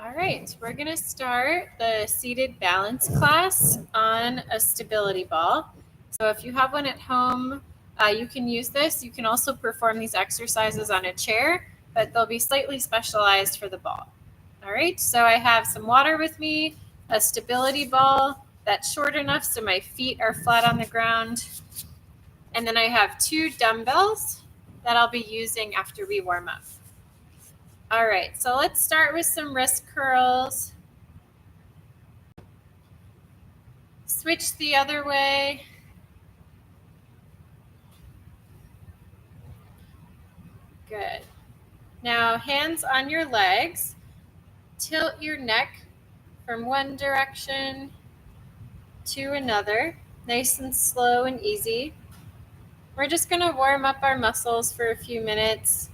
All right, we're going to start the seated balance class on a stability ball. So if you have one at home, you can use this. You can also perform these exercises on a chair, but they'll be slightly specialized for the ball. All right, so I have some water with me, a stability ball that's short enough so my feet are flat on the ground, and then I have 2 dumbbells that I'll be using after we warm up. All right, so let's start with some wrist curls. Switch the other way. Good. Now, hands on your legs. Tilt your neck from one direction to another, nice and slow and easy. We're just going to warm up our muscles for a few minutes.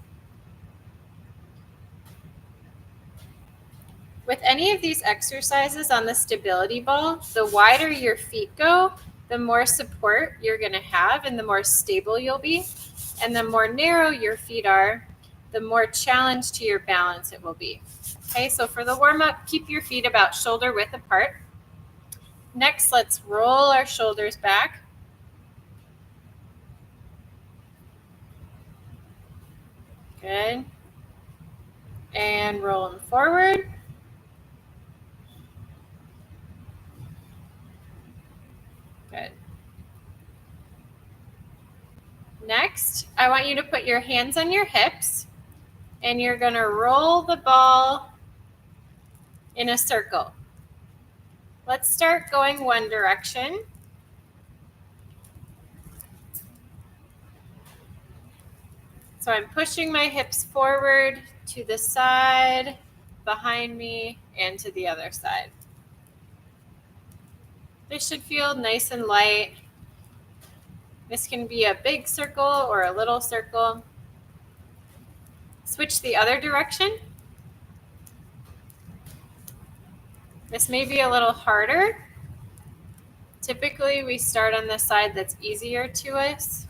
With any of these exercises on the stability ball, the wider your feet go, the more support you're going to have and the more stable you'll be. And the more narrow your feet are, the more challenge to your balance it will be. Okay, so for the warm-up, keep your feet about shoulder width apart. Next, let's roll our shoulders back. Good. And roll them forward. Good. Next, I want you to put your hands on your hips, and you're going to roll the ball in a circle. Let's start going one direction. So I'm pushing my hips forward to the side, behind me, and to the other side. This should feel nice and light. This can be a big circle or a little circle. Switch the other direction. This may be a little harder. Typically, we start on the side that's easier to us.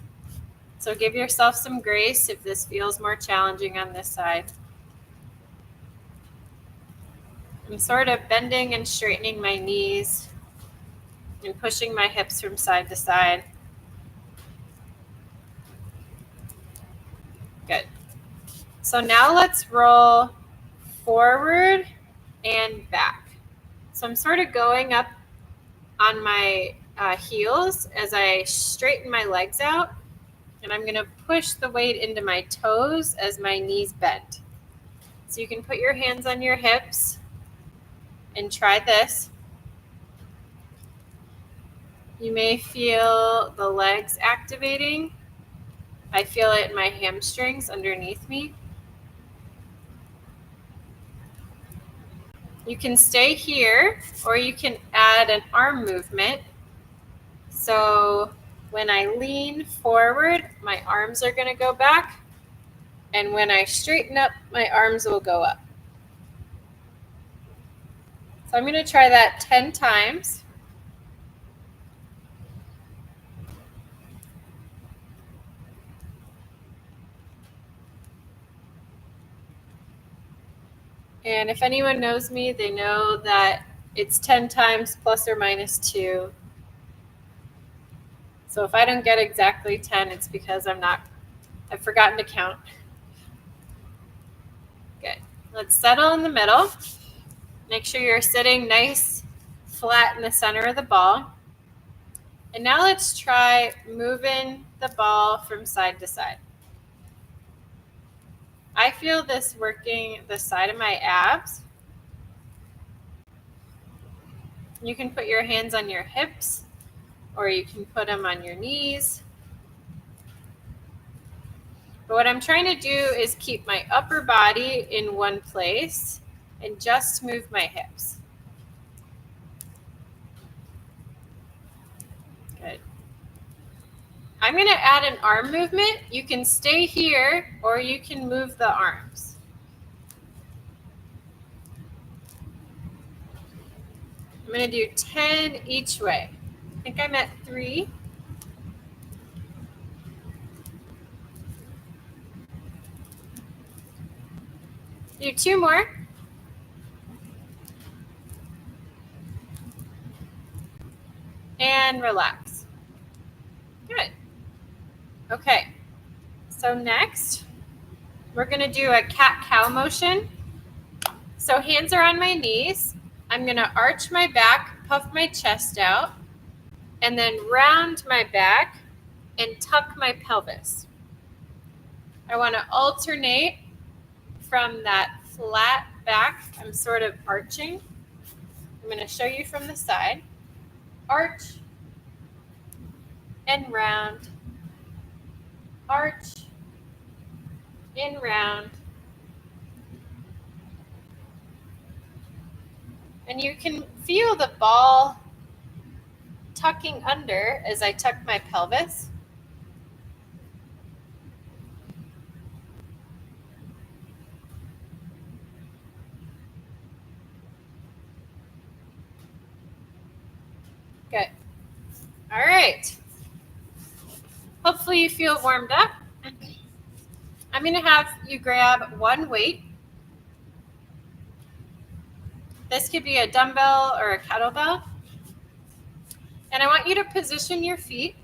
So give yourself some grace if this feels more challenging on this side. I'm sort of bending and straightening my knees and pushing my hips from side to side. Good. So now let's roll forward and back. So I'm sort of going up on my heels as I straighten my legs out, and I'm going to push the weight into my toes as my knees bend. So you can put your hands on your hips and try this. You may feel the legs activating. I feel it in my hamstrings underneath me. You can stay here, or you can add an arm movement. So when I lean forward, my arms are going to go back. And when I straighten up, my arms will go up. So I'm going to try that 10 times. And if anyone knows me, they know that it's 10 times plus or minus 2. So if I don't get exactly 10, it's because I've forgotten to count. Good. Let's settle in the middle. Make sure you're sitting nice, flat in the center of the ball. And now let's try moving the ball from side to side. I feel this working the side of my abs. You can put your hands on your hips, or you can put them on your knees. But what I'm trying to do is keep my upper body in one place and just move my hips. Good. I'm going to add an arm movement. You can stay here, or you can move the arms. I'm going to do 10 each way. I think I'm at 3. Do 2 more. and relax. Good. Okay, so next we're going to do a cat-cow motion. So hands are on my knees. I'm going to arch my back, puff my chest out, and then round my back and tuck my pelvis. I want to alternate from that flat back. I'm sort of arching. I'm going to show you from the side. Arch and round. Arch and round. And you can feel the ball tucking under as I tuck my pelvis. Good. All right. Hopefully you feel warmed up. I'm going to have you grab one weight. This could be a dumbbell or a kettlebell. And I want you to position your feet,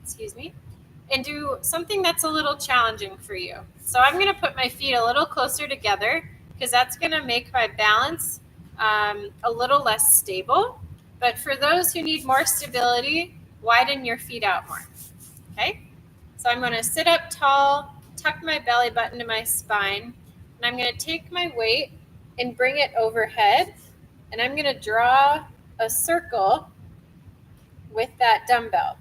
excuse me, and do something that's a little challenging for you. So I'm going to put my feet a little closer together because that's going to make my balance a little less stable. But for those who need more stability, widen your feet out more. Okay? So I'm going to sit up tall, tuck my belly button to my spine, and I'm going to take my weight and bring it overhead, and I'm going to draw a circle with that dumbbell.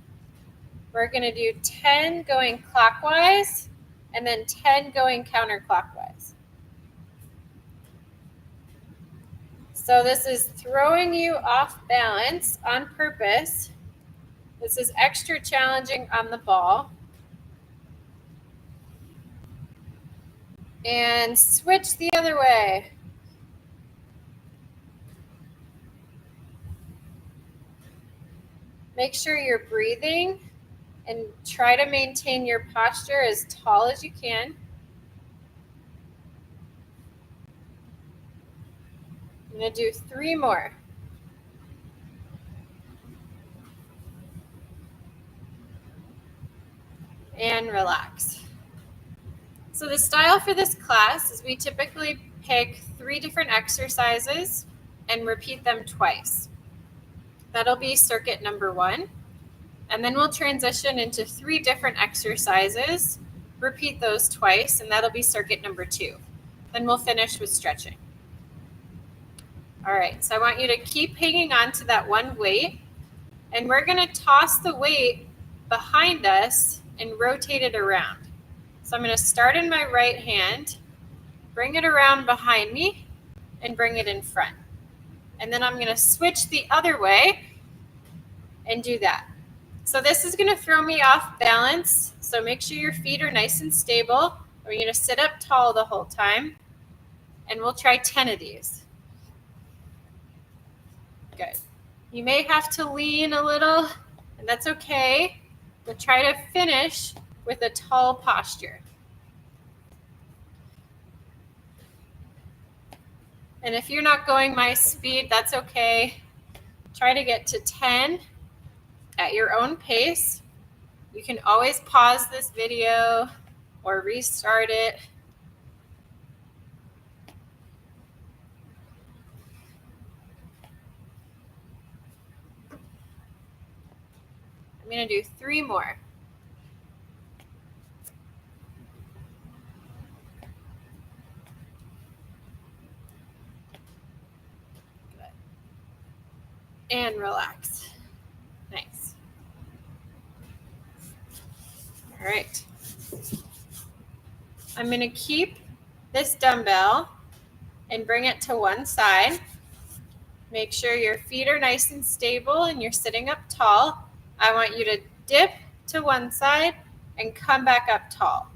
We're going to do 10 going clockwise and then 10 going counterclockwise. So this is throwing you off balance on purpose. This is extra challenging on the ball. And switch the other way. Make sure you're breathing and try to maintain your posture as tall as you can. I'm going to do 3 more. And relax. So the style for this class is we typically pick 3 different exercises and repeat them twice. That'll be circuit number 1. And then we'll transition into 3 different exercises, repeat those twice, and that'll be circuit number 2. Then we'll finish with stretching. All right, so I want you to keep hanging on to that one weight, and we're going to toss the weight behind us and rotate it around. So I'm going to start in my right hand, bring it around behind me, and bring it in front. And then I'm going to switch the other way and do that. So this is going to throw me off balance, so make sure your feet are nice and stable. We're going to sit up tall the whole time, and we'll try 10 of these. Good. You may have to lean a little, and that's okay. We'll try to finish with a tall posture. And if you're not going my speed, that's okay. Try to get to 10 at your own pace. You can always pause this video or restart it. I'm going to do 3 more. Good. And relax. Nice. All right. I'm going to keep this dumbbell and bring it to one side. Make sure your feet are nice and stable and you're sitting up tall. I want you to dip to one side and come back up tall.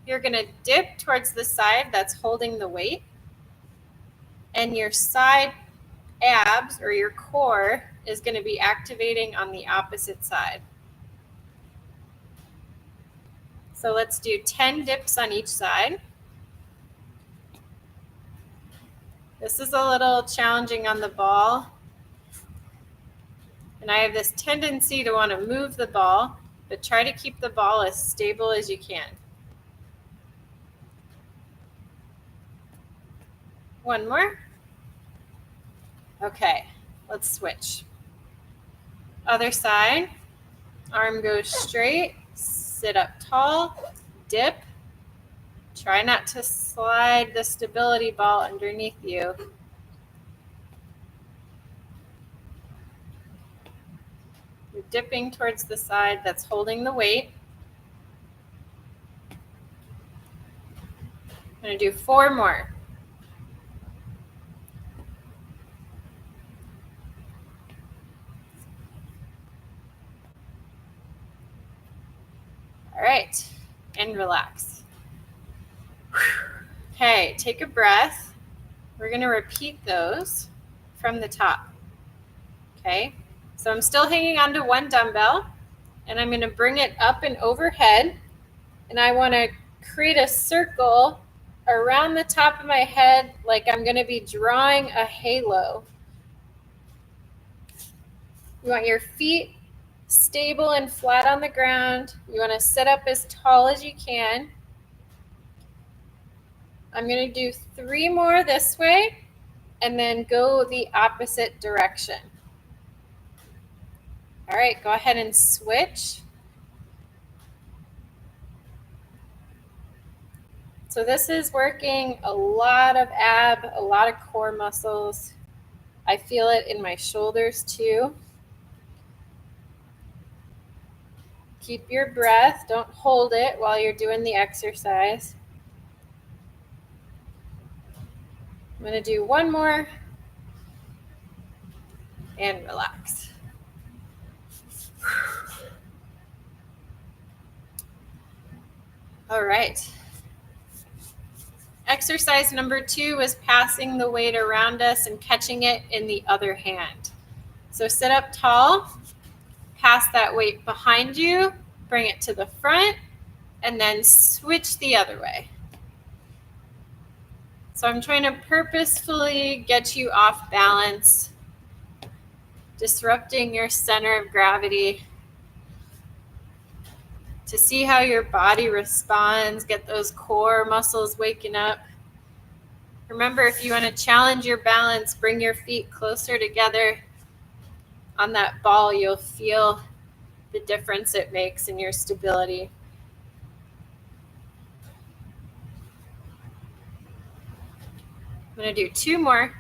You're going to dip towards the side that's holding the weight, and your side abs or your core is going to be activating on the opposite side. So let's do 10 dips on each side. This is a little challenging on the ball. And I have this tendency to want to move the ball, but try to keep the ball as stable as you can. One more. Okay, let's switch. Other side. Arm goes straight, sit up tall, dip. Try not to slide the stability ball underneath you. You're dipping towards the side that's holding the weight. I'm going to do 4 more. All right, and relax. Okay, take a breath. We're going to repeat those from the top. Okay, so I'm still hanging onto one dumbbell, and I'm going to bring it up and overhead, and I want to create a circle around the top of my head like I'm going to be drawing a halo. You want your feet stable and flat on the ground. You want to sit up as tall as you can. I'm going to do 3 more this way and then go the opposite direction. All right, go ahead and switch. So this is working a lot of ab, a lot of core muscles. I feel it in my shoulders too. Keep your breath. Don't hold it while you're doing the exercise. I'm going to do 1 more and relax. All right. Exercise number 2 is passing the weight around us and catching it in the other hand. So sit up tall, pass that weight behind you, bring it to the front, and then switch the other way. So I'm trying to purposefully get you off balance, disrupting your center of gravity to see how your body responds, get those core muscles waking up. Remember, if you want to challenge your balance, bring your feet closer together on that ball. You'll feel the difference it makes in your stability. I'm going to do 2 more.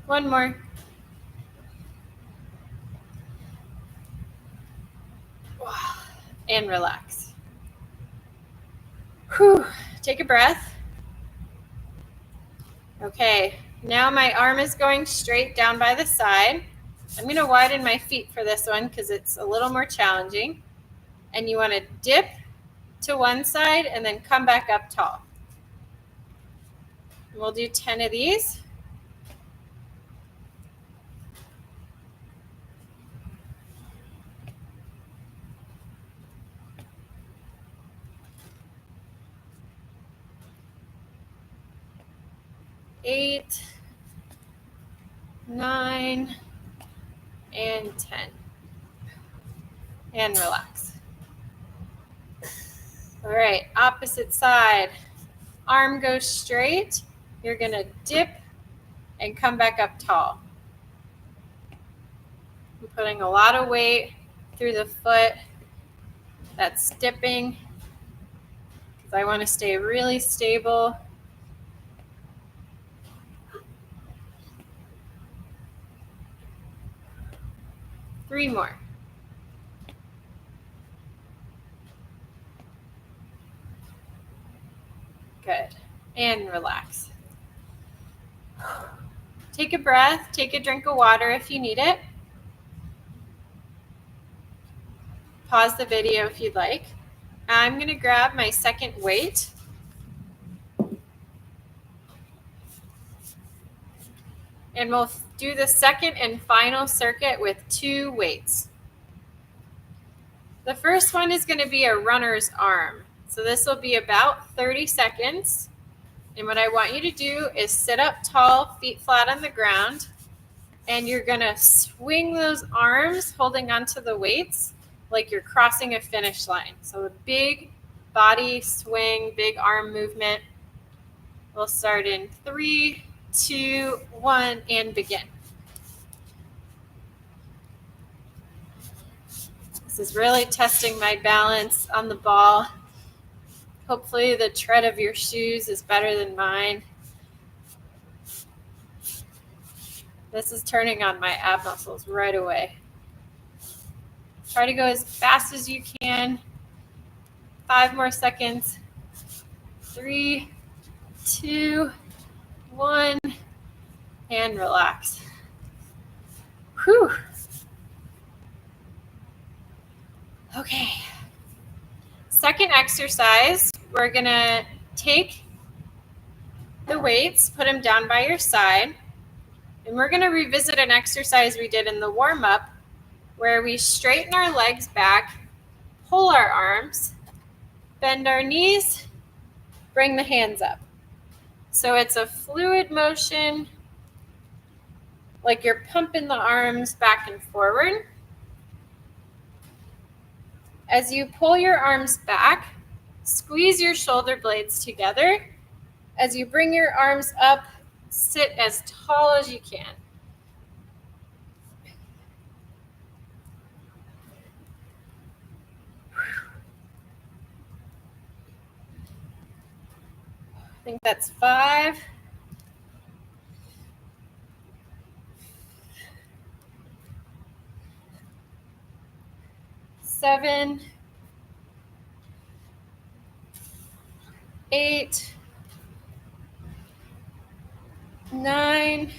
One more. And relax. Whew. Take a breath. Okay, now my arm is going straight down by the side. I'm going to widen my feet for this one because it's a little more challenging. And you want to dip to one side and then come back up tall. And we'll do 10 of these. Eight, 9, and 10. And relax. All right, opposite side. Arm goes straight. You're going to dip and come back up tall. I'm putting a lot of weight through the foot. That's dipping because I want to stay really stable. Three more. Good. And relax. Take a breath. Take a drink of water if you need it. Pause the video if you'd like. I'm going to grab my second weight. And we'll do the second and final circuit with 2 weights. The first one is going to be a runner's arm. So this will be about 30 seconds. And what I want you to do is sit up tall, feet flat on the ground, and you're gonna swing those arms holding onto the weights like you're crossing a finish line. So a big body swing, big arm movement. We'll start in 3, 2, 1, and begin. This is really testing my balance on the ball. Hopefully the tread of your shoes is better than mine. This is turning on my ab muscles right away. Try to go as fast as you can. 5 more seconds. 3, 2, 1, and relax. Whew. Okay. Second exercise, we're gonna take the weights, put them down by your side, and we're gonna revisit an exercise we did in the warm-up where we straighten our legs back, pull our arms, bend our knees, bring the hands up. So it's a fluid motion, like you're pumping the arms back and forward. As you pull your arms back, squeeze your shoulder blades together. As you bring your arms up, sit as tall as you can. I think that's 5. 7, 8, 9,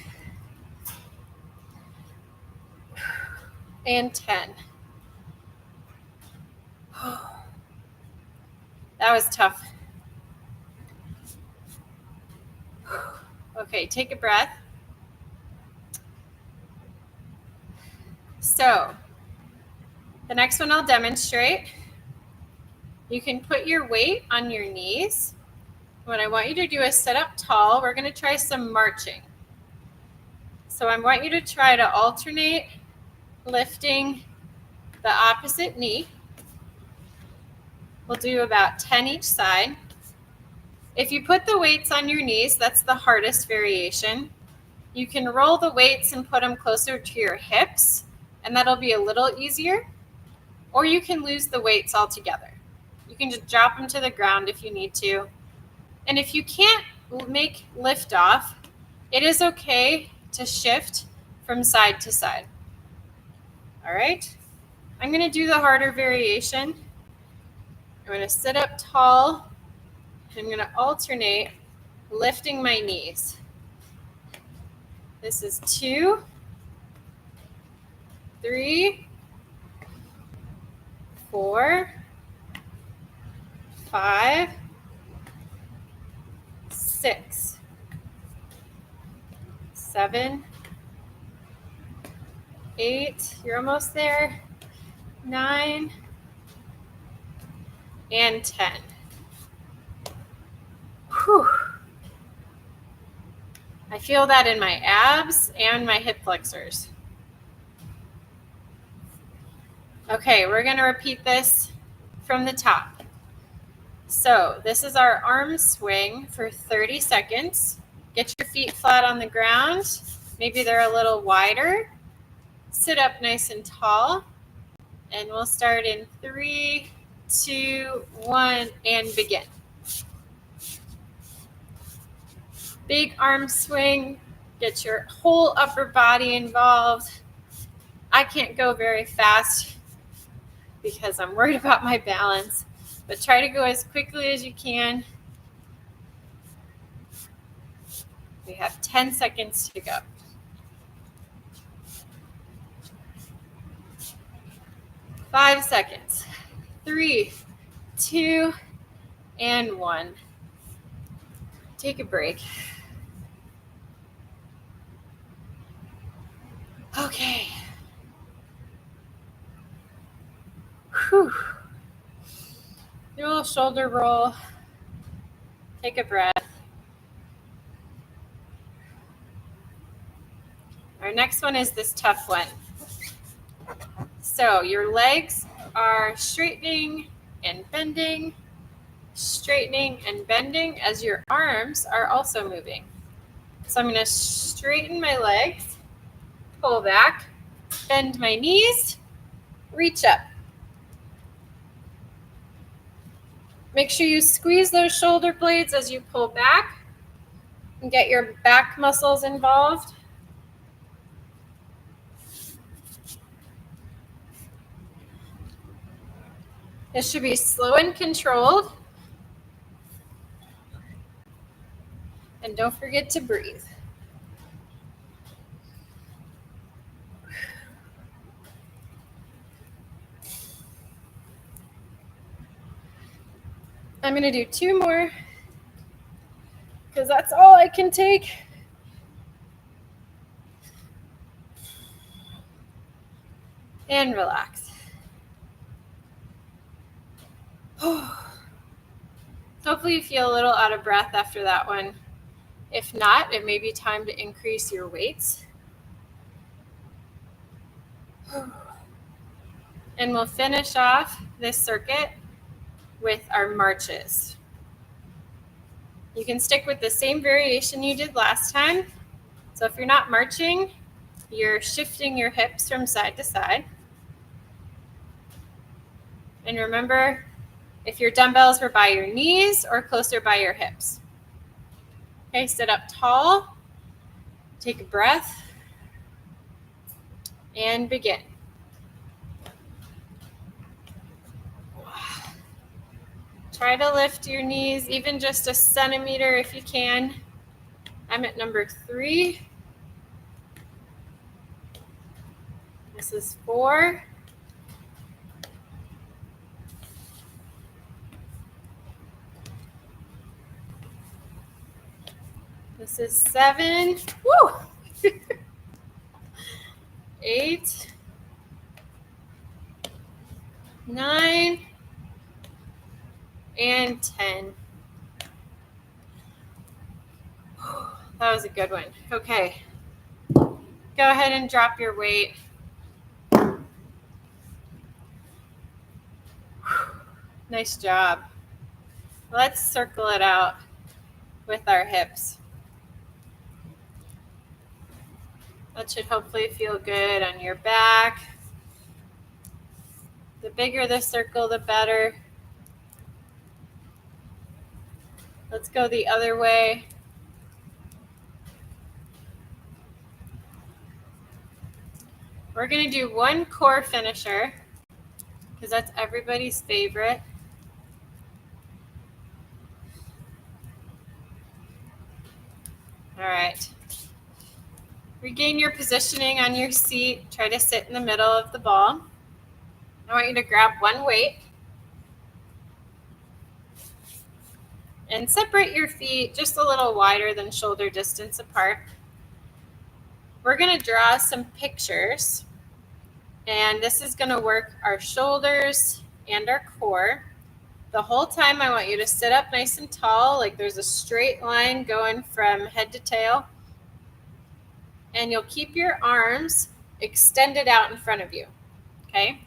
and 10. That was tough. Okay, take a breath. So, the next one I'll demonstrate. You can put your weight on your knees. What I want you to do is sit up tall. We're going to try some marching. So I want you to try to alternate lifting the opposite knee. We'll do about 10 each side. If you put the weights on your knees, that's the hardest variation. You can roll the weights and put them closer to your hips, and that'll be a little easier. Or you can lose the weights altogether. You can just drop them to the ground if you need to. And if you can't make lift off, it is okay to shift from side to side. All right? I'm going to do the harder variation. I'm going to sit up tall. I'm going to alternate lifting my knees. This is 2, 3, 4, 5, 6, 7, 8, you're almost there, 9, and 10. Whew. I feel that in my abs and my hip flexors. Okay, we're going to repeat this from the top. So this is our arm swing for 30 seconds. Get your feet flat on the ground. Maybe they're a little wider. Sit up nice and tall. And we'll start in 3, 2, 1, and begin. Big arm swing. Get your whole upper body involved. I can't go very fast because I'm worried about my balance, but try to go as quickly as you can. We have 10 seconds to go. 5 seconds. 3, 2, and 1. Take a break. Okay. Whew. Do a little shoulder roll. Take a breath. next one is this tough one. So your legs are straightening and bending, straightening and bending as your arms are also moving. So I'm going to straighten my legs, pull back, bend my knees, reach up. Make sure you squeeze those shoulder blades as you pull back and get your back muscles involved. This should be slow and controlled. And don't forget to breathe. I'm going to do 2 more because that's all I can take. And relax. Hopefully you feel a little out of breath after that one. If not, it may be time to increase your weights. And we'll finish off this circuit with our marches. You can stick with the same variation you did last time. So if you're not marching, you're shifting your hips from side to side. And remember, if your dumbbells were by your knees or closer by your hips. Okay, sit up tall, take a breath, and begin. Try to lift your knees even just a centimeter if you can. I'm at number 3. This is 4. This is 7. Woo! 8. 9. And 10. That was a good one. Okay. Go ahead and drop your weight. Nice job. Let's circle it out with our hips. That should hopefully feel good on your back. The bigger the circle, the better. Let's go the other way. We're going to do one core finisher because that's everybody's favorite. All right. Regain your positioning on your seat. Try to sit in the middle of the ball. I want you to grab one weight and separate your feet just a little wider than shoulder distance apart. We're going to draw some pictures, and this is going to work our shoulders and our core. The whole time I want you to sit up nice and tall, like there's a straight line going from head to tail. And you'll keep your arms extended out in front of you, okay?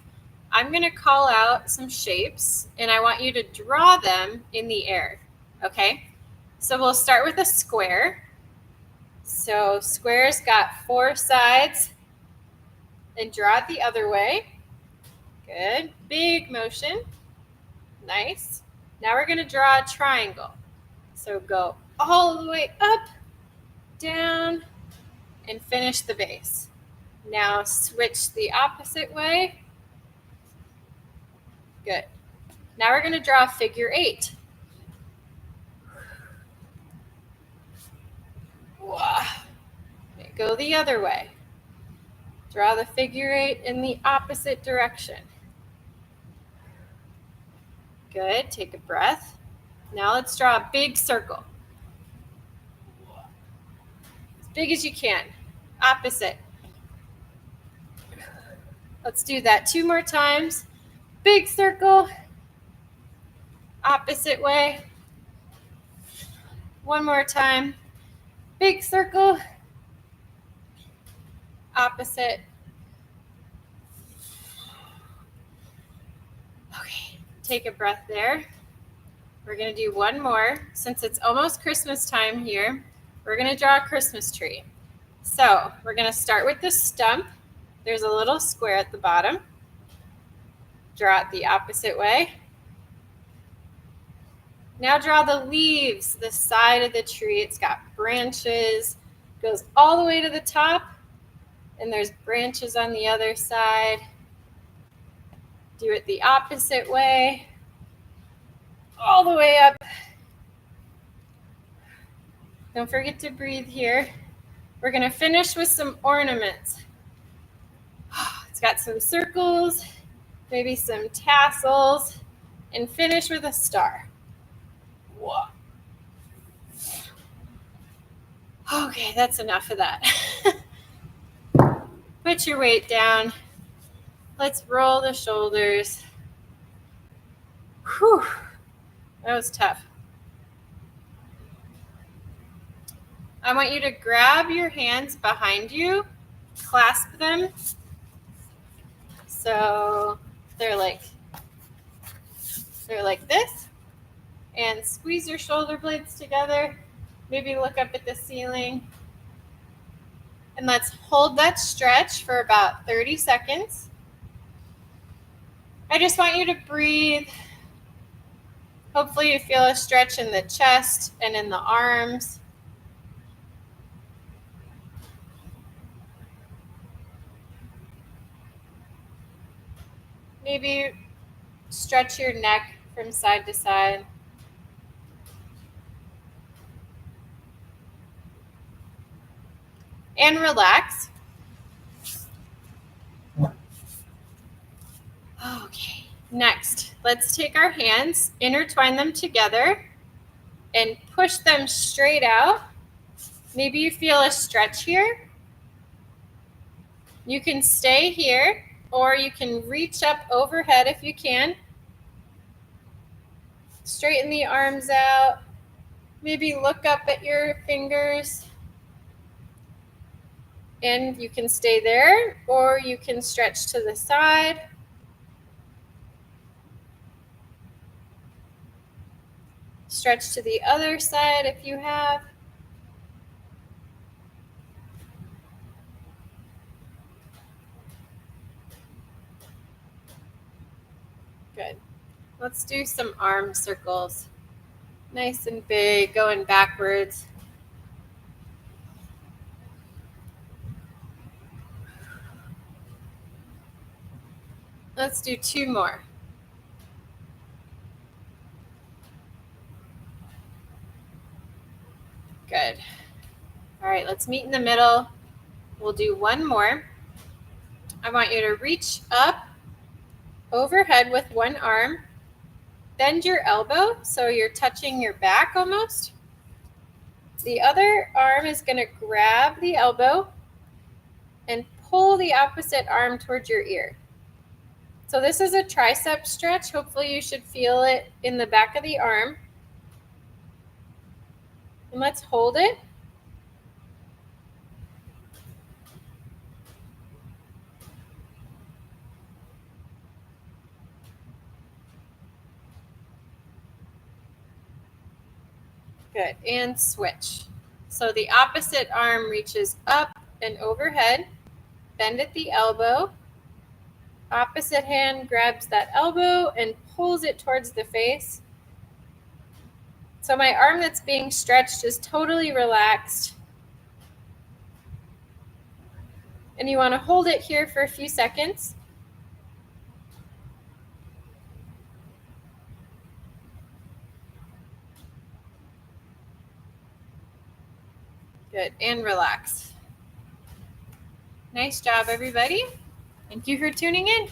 I'm going to call out some shapes, and I want you to draw them in the air, okay? So we'll start with a square. So square's got 4 sides, and draw it the other way. Good. Big motion. Nice. Now we're going to draw a triangle. So go all the way up, down, and finish the base. Now switch the opposite way. Good. Now we're going to draw a figure 8. Okay, go the other way. Draw the figure 8 in the opposite direction. Good. Take a breath. Now let's draw a big circle. As big as you can. Opposite. Let's do that 2 more times. Big circle. Opposite way. 1 more time. Big circle. opposite. Okay, take a breath there. We're going to do one more. Since it's almost Christmas time here, we're going to draw a Christmas tree. So we're going to start with the stump. There's a little square at the bottom. Draw it the opposite way. Now draw the leaves, the side of the tree. It's got branches, goes all the way to the top, and there's branches on the other side. Do it the opposite way, all the way up. Don't forget to breathe here. We're going to finish with some ornaments. It's got some circles, maybe some tassels, and finish with a star. Whoa. Okay, that's enough of that. Put your weight down. Let's roll the shoulders. Whew, that was tough. I want you to grab your hands behind you, clasp them. So they're like this, and squeeze your shoulder blades together. Maybe look up at the ceiling. And let's hold that stretch for about 30 seconds. I just want you to breathe. Hopefully you feel a stretch in the chest and in the arms. Maybe stretch your neck from side to side. And relax. Okay, next, let's take our hands, intertwine them together, and push them straight out. Maybe you feel a stretch here. You can stay here, or you can reach up overhead if you can. Straighten the arms out. Maybe look up at your fingers. And you can stay there, or you can stretch to the side. Stretch to the other side if you have. Good. Let's do some arm circles. Nice and big, going backwards. Let's do two more. Good. All right, let's meet in the middle. We'll do one more. I want you to reach up overhead with one arm. Bend your elbow so you're touching your back almost. The other arm is going to grab the elbow and pull the opposite arm towards your ear. So this is a tricep stretch. Hopefully you should feel it in the back of the arm. And let's hold it. Good, and switch. So the opposite arm reaches up and overhead. Bend at the elbow. Opposite hand grabs that elbow and pulls it towards the face. So my arm that's being stretched is totally relaxed. And you want to hold it here for a few seconds. Good, and relax. Nice job, everybody. Thank you for tuning in.